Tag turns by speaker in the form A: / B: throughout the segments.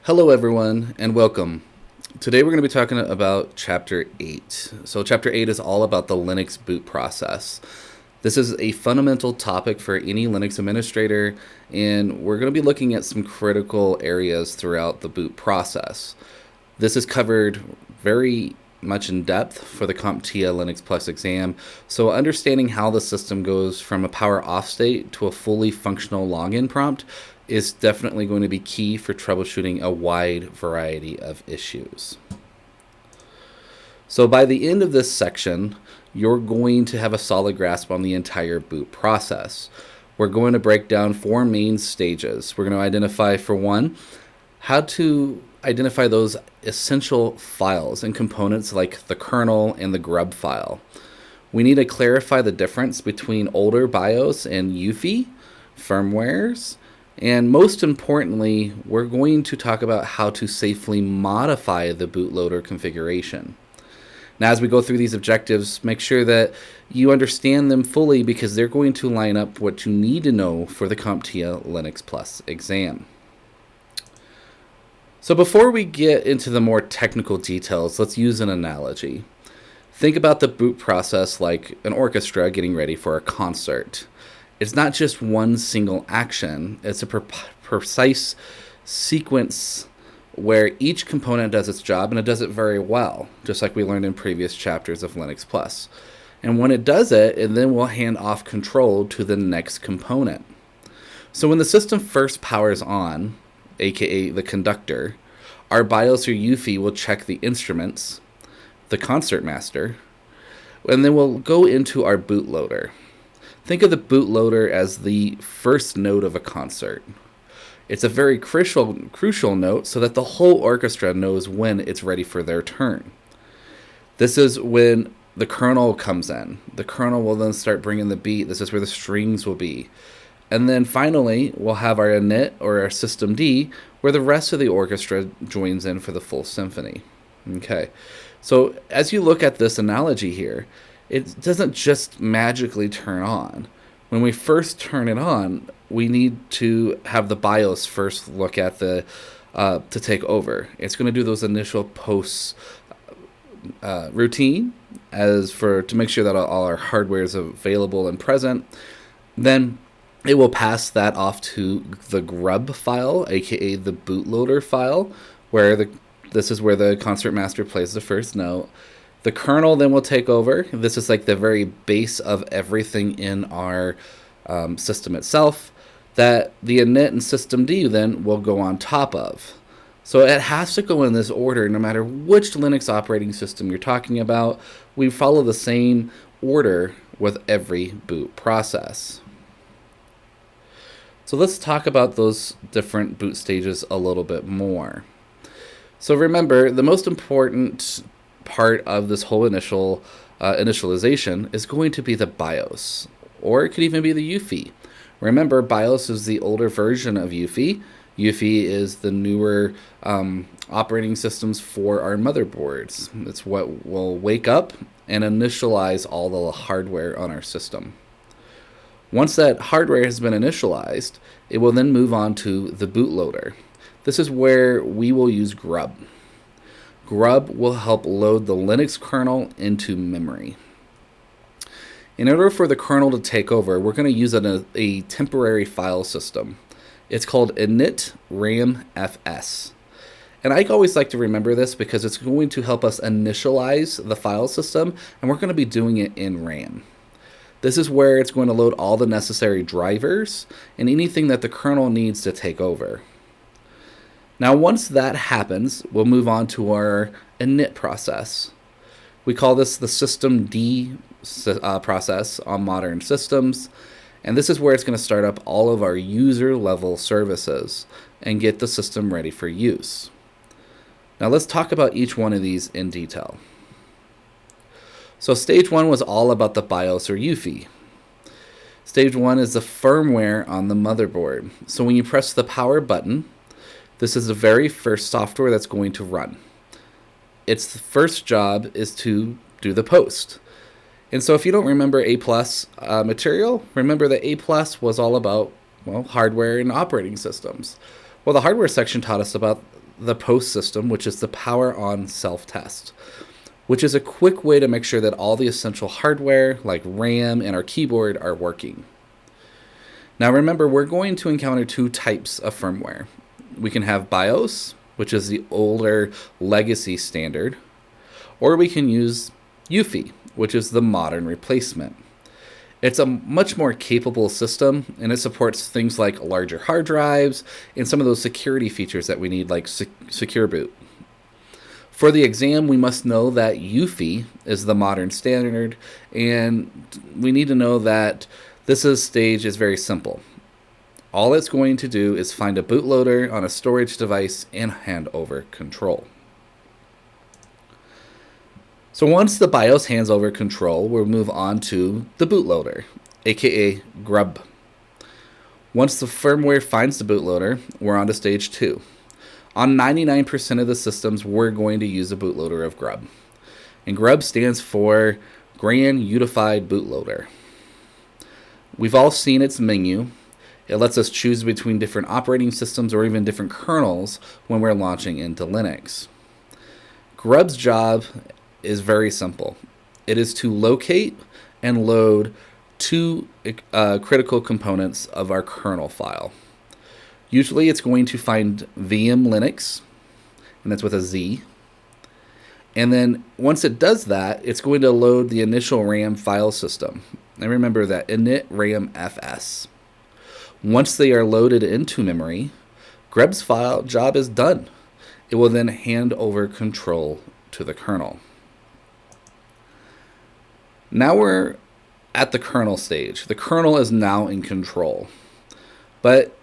A: Hello, everyone, and welcome. Today we're going to be talking about Chapter 8. So, Chapter 8 is all about the Linux boot process. This is a fundamental topic for any Linux administrator, and we're going to be looking at some critical areas throughout the boot process. This is covered very much in depth for the Comptia Linux Plus exam, so understanding how the system goes from a power off state to a fully functional login prompt is definitely going to be key for troubleshooting a wide variety of issues. So by the end of this section, you're going to have a solid grasp on the entire boot process. We're going to break down four main stages. We're going to identify, for one, how to identify those essential files and components like the kernel and the grub file. We need to clarify the difference between older BIOS and UEFI firmwares. And most importantly, we're going to talk about how to safely modify the bootloader configuration. Now, as we go through these objectives, make sure that you understand them fully because they're going to line up what you need to know for the Comptia Linux Plus exam. So before we get into the more technical details, let's use an analogy. Think about the boot process like an orchestra getting ready for a concert. It's not just one single action, it's a precise sequence where each component does its job, and it does it very well, just like we learned in previous chapters of Linux Plus. And when it does it, then will hand off control to the next component. So when the system first powers on, aka the conductor, our BIOS or UEFI will check the instruments, the concert master, and then we'll go into our bootloader. Think of the bootloader as the first note of a concert. It's a very crucial note so that the whole orchestra knows when it's ready for their turn. This is when the kernel comes in. The kernel will then start bringing the beat. This is where the strings will be. And then finally, we'll have our init or our system D, where the rest of the orchestra joins in for the full symphony. Okay, so as you look at this analogy here, it doesn't just magically turn on. When we first turn it on, we need to have the BIOS first look at the to take over. It's going to do those initial posts routine to make sure that all our hardware is available and present. Then it will pass that off to the grub file, aka the bootloader file, where this is where the concert master plays the first note. The kernel then will take over. This is like the very base of everything in our system itself that the init and system D then will go on top of. So it has to go in this order no matter which Linux operating system you're talking about. We follow the same order with every boot process. So let's talk about those different boot stages a little bit more. So remember, the most important part of this whole initialization is going to be the BIOS, or it could even be the UEFI. Remember, BIOS is the older version of UEFI. UEFI is the newer operating systems for our motherboards. It's what will wake up and initialize all the hardware on our system. Once that hardware has been initialized, it will then move on to the bootloader. This is where we will use grub. Grub will help load the Linux kernel into memory. In order for the kernel to take over, we're going to use a temporary file system. It's called init ramfs. And I always like to remember this because it's going to help us initialize the file system, and we're going to be doing it in RAM. This is where it's going to load all the necessary drivers and anything that the kernel needs to take over. Now, once that happens, we'll move on to our init process. We call this the system D process on modern systems, and this is where it's going to start up all of our user-level services and get the system ready for use. Now, let's talk about each one of these in detail. So stage 1 was all about the BIOS or UEFI. Stage 1 is the firmware on the motherboard. So when you press the power button, this is the very first software that's going to run. Its first job is to do the post. And so if you don't remember A+ material, remember that A+ was all about, hardware and operating systems. Well, the hardware section taught us about the POST system, which is the power on self-test, which is a quick way to make sure that all the essential hardware like RAM and our keyboard are working. Now remember, we're going to encounter two types of firmware. We can have BIOS, which is the older legacy standard, or we can use UEFI, which is the modern replacement. It's a much more capable system, and it supports things like larger hard drives and some of those security features that we need, like Secure Boot. For the exam, we must know that UEFI is the modern standard, and we need to know that this stage is very simple. All it's going to do is find a bootloader on a storage device and hand over control. So once the BIOS hands over control, we'll move on to the bootloader, aka grub. Once the firmware finds the bootloader, we're on to stage 2. On 99% of the systems, we're going to use a bootloader of grub. And grub stands for Grand Unified Bootloader. We've all seen its menu. It lets us choose between different operating systems or even different kernels when we're launching into Linux. Grub's job is very simple. It is to locate and load two critical components of our kernel file. Usually it's going to find VM Linux, and that's with a Z. And then once it does that, it's going to load the initial RAM file system. And remember that init RAM FS. Once they are loaded into memory, grub's file job is done. It will then hand over control to the kernel. Now we're at the kernel stage. The kernel is now in control. But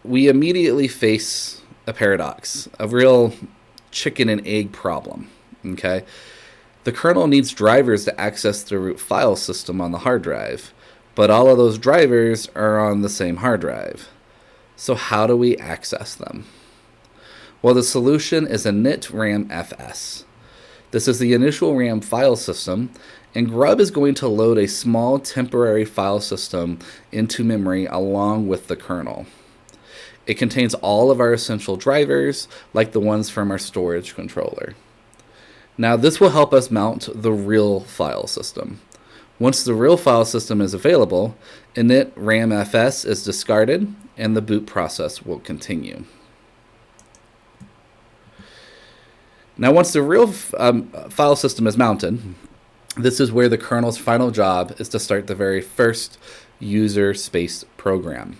A: we immediately face a paradox, a real chicken and egg problem. Okay? The kernel needs drivers to access the root file system on the hard drive, but all of those drivers are on the same hard drive. So how do we access them? Well, the solution is init RAM FS. This is the initial RAM file system, and grub is going to load a small temporary file system into memory along with the kernel. It contains all of our essential drivers, like the ones from our storage controller. Now, this will help us mount the real file system. Once the real file system is available, init RAM FS is discarded, and the boot process will continue. Now, once the real file system is mounted, this is where the kernel's final job is to start the very first user space program.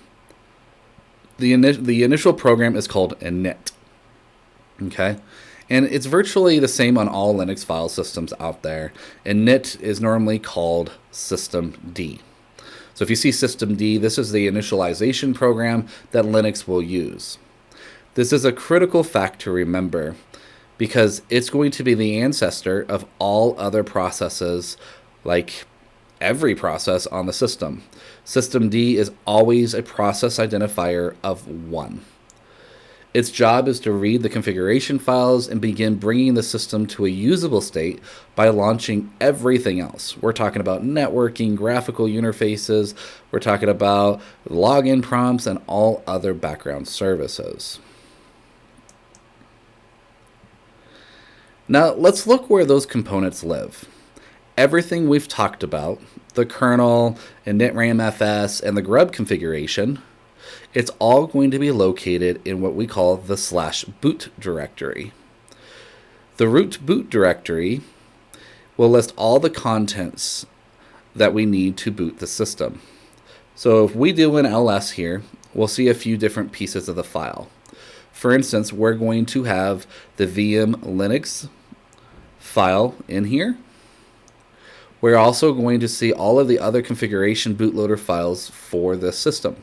A: The initial program is called init. Okay? And it's virtually the same on all Linux file systems out there. Init is normally called systemd. So if you see systemd, this is the initialization program that Linux will use. This is a critical fact to remember because it's going to be the ancestor of all other processes, like every process on the system. Systemd is always a process identifier of 1. Its job is to read the configuration files and begin bringing the system to a usable state by launching everything else. We're talking about networking, graphical interfaces, we're talking about login prompts, and all other background services. Now, let's look where those components live. Everything we've talked about, the kernel, init RAM FS, and the grub configuration, it's all going to be located in what we call the /boot directory. The root boot directory will list all the contents that we need to boot the system. So if we do an ls here, we'll see a few different pieces of the file. For instance, we're going to have the VM Linux file in here. We're also going to see all of the other configuration bootloader files for this system.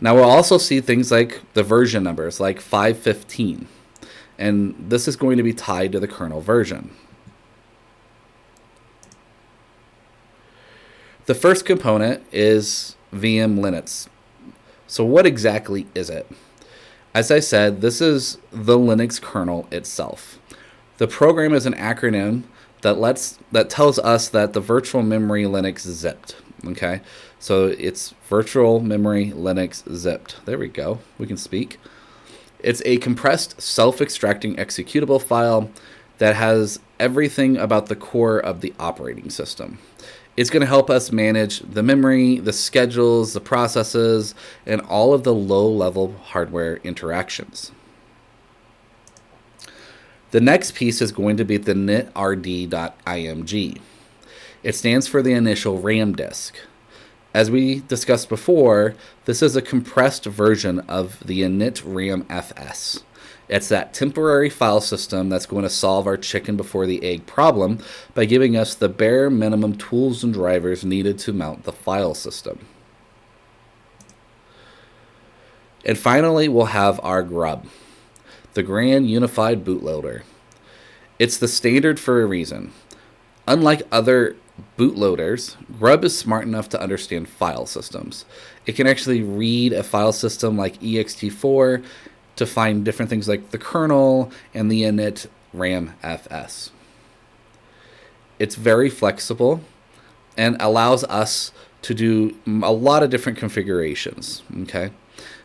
A: Now we'll also see things like the version numbers, like 5.15, and this is going to be tied to the kernel version. The first component is VM Linux. So what exactly is it? As I said, this is the Linux kernel itself. The program is an acronym that tells us that the virtual memory Linux zipped. Okay, so it's virtual memory Linux zipped. There we go. We can speak. It's a compressed, self-extracting executable file that has everything about the core of the operating system. It's going to help us manage the memory, the schedules, the processes, and all of the low-level hardware interactions. The next piece is going to be the initrd.img. It stands for the initial RAM disk. As we discussed before, this is a compressed version of the init RAM FS. It's that temporary file system that's going to solve our chicken before the egg problem by giving us the bare minimum tools and drivers needed to mount the file system. And finally, we'll have our GRUB, the Grand Unified Bootloader. It's the standard for a reason. Unlike other bootloaders, GRUB is smart enough to understand file systems. It can actually read a file system like ext4 to find different things like the kernel and the init RAM FS. It's very flexible and allows us to do a lot of different configurations. Okay.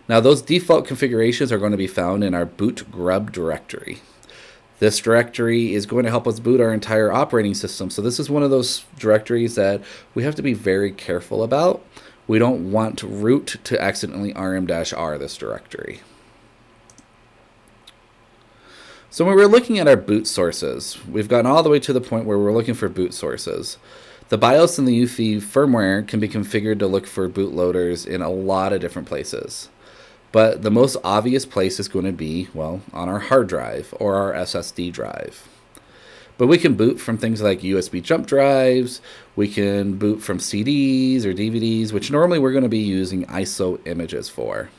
A: Now those default configurations are going to be found in our boot grub directory. This directory is going to help us boot our entire operating system. So this is one of those directories that we have to be very careful about. We don't want root to accidentally rm-r this directory. So when we're looking at our boot sources, we've gotten all the way to the point where we're looking for boot sources. The BIOS and the UEFI firmware can be configured to look for bootloaders in a lot of different places. But the most obvious place is going to be, well, on our hard drive or our SSD drive. But we can boot from things like USB jump drives, we can boot from CDs or DVDs, which normally we're going to be using ISO images for.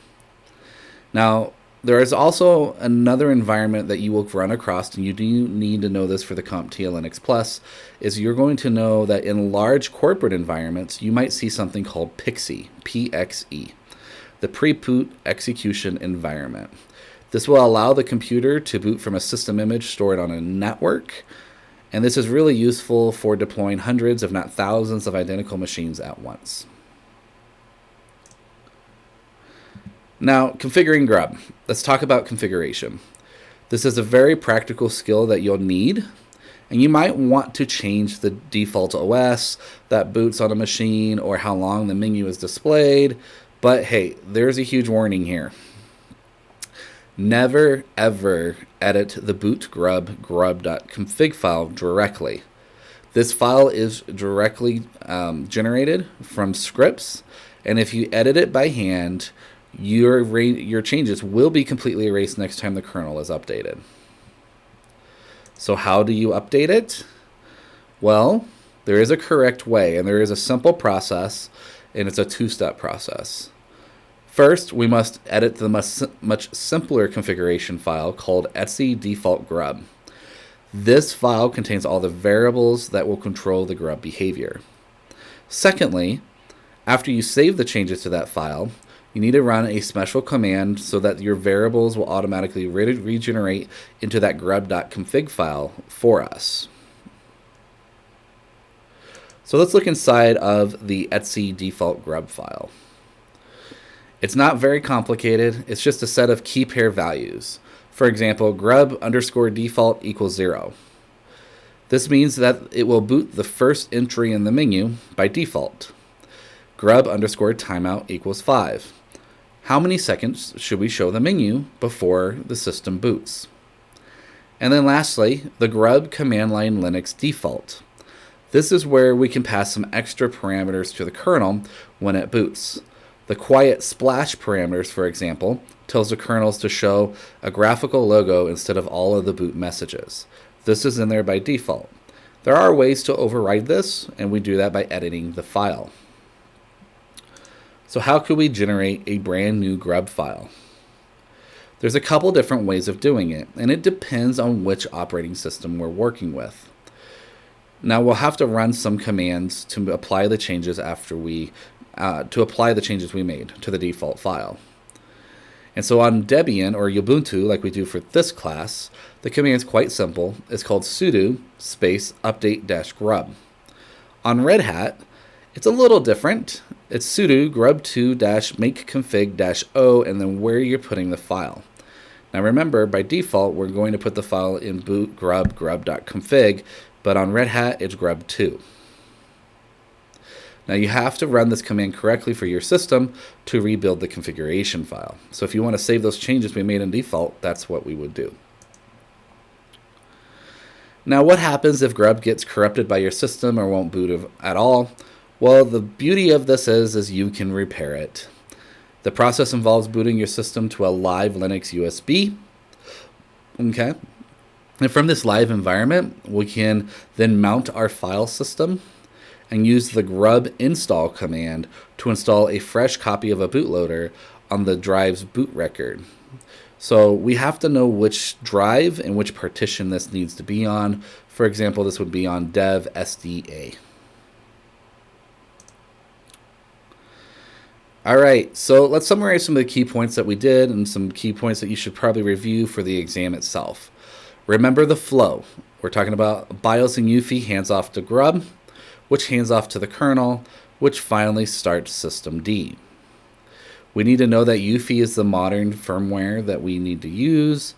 A: Now, there is also another environment that you will run across, and you do need to know this for the Comptia Linux Plus, is you're going to know that in large corporate environments, you might see something called PXE, P-X-E, the pre-boot execution environment. This will allow the computer to boot from a system image stored on a network, and this is really useful for deploying hundreds, if not thousands, of identical machines at once. Now, configuring GRUB. Let's talk about configuration. This is a very practical skill that you'll need, and you might want to change the default OS that boots on a machine or how long the menu is displayed, but hey, there's a huge warning here. Never, ever edit the boot grub.config file directly. This file is directly generated from scripts, and if you edit it by hand, your changes will be completely erased next time the kernel is updated. So how do you update it? Well, there is a correct way, and there is a simple process, and it's a two-step process. First, we must edit the much simpler configuration file called etc default grub. This file contains all the variables that will control the grub behavior. Secondly, after you save the changes to that file, you need to run a special command so that your variables will automatically regenerate into that grub.config file for us. So let's look inside of the etc default grub file. It's not very complicated. It's just a set of key pair values. For example, grub_default equals 0. This means that it will boot the first entry in the menu by default. Grub_timeout equals 5. How many seconds should we show the menu before the system boots? And then lastly, the grub command line Linux default. This is where we can pass some extra parameters to the kernel when it boots. The quiet splash parameters, for example, tells the kernels to show a graphical logo instead of all of the boot messages. This is in there by default. There are ways to override this, and we do that by editing the file. So how could we generate a brand new grub file? There's a couple different ways of doing it, and it depends on which operating system we're working with. Now we'll have to run some commands to apply the changes we made to the default file. And so on Debian or Ubuntu, like we do for this class, the command is quite simple. It's called sudo space update-grub. On Red Hat, it's a little different. It's sudo grub2-makeconfig-o and then where you're putting the file. Now remember, by default, we're going to put the file in boot grub.config, but on Red Hat, it's grub2. Now you have to run this command correctly for your system to rebuild the configuration file. So if you want to save those changes we made in default, that's what we would do. Now what happens if grub gets corrupted by your system or won't boot at all? Well, the beauty of this is you can repair it. The process involves booting your system to a live Linux USB. Okay. And from this live environment, we can then mount our file system and use the grub install command to install a fresh copy of a bootloader on the drive's boot record. So we have to know which drive and which partition this needs to be on. For example, this would be on dev SDA. All right, so let's summarize some of the key points that we did and some key points that you should probably review for the exam itself. Remember the flow. We're talking about BIOS and UEFI hands off to grub, which hands off to the kernel, which finally starts systemd. We need to know that UEFI is the modern firmware that we need to use.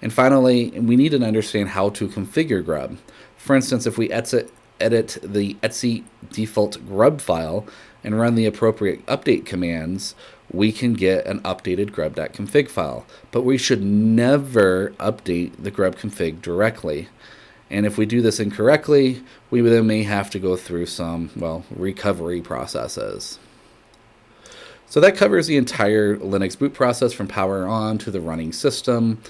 A: And finally, we need to understand how to configure grub. For instance, if we edit the etc default grub file and run the appropriate update commands, we can get an updated grub.config file. But we should never update the grub config directly. And if we do this incorrectly, we then may have to go through some, recovery processes. So that covers the entire Linux boot process from power on to the running system.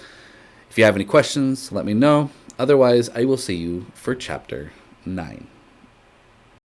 A: If you have any questions, let me know. Otherwise, I will see you for Chapter 9.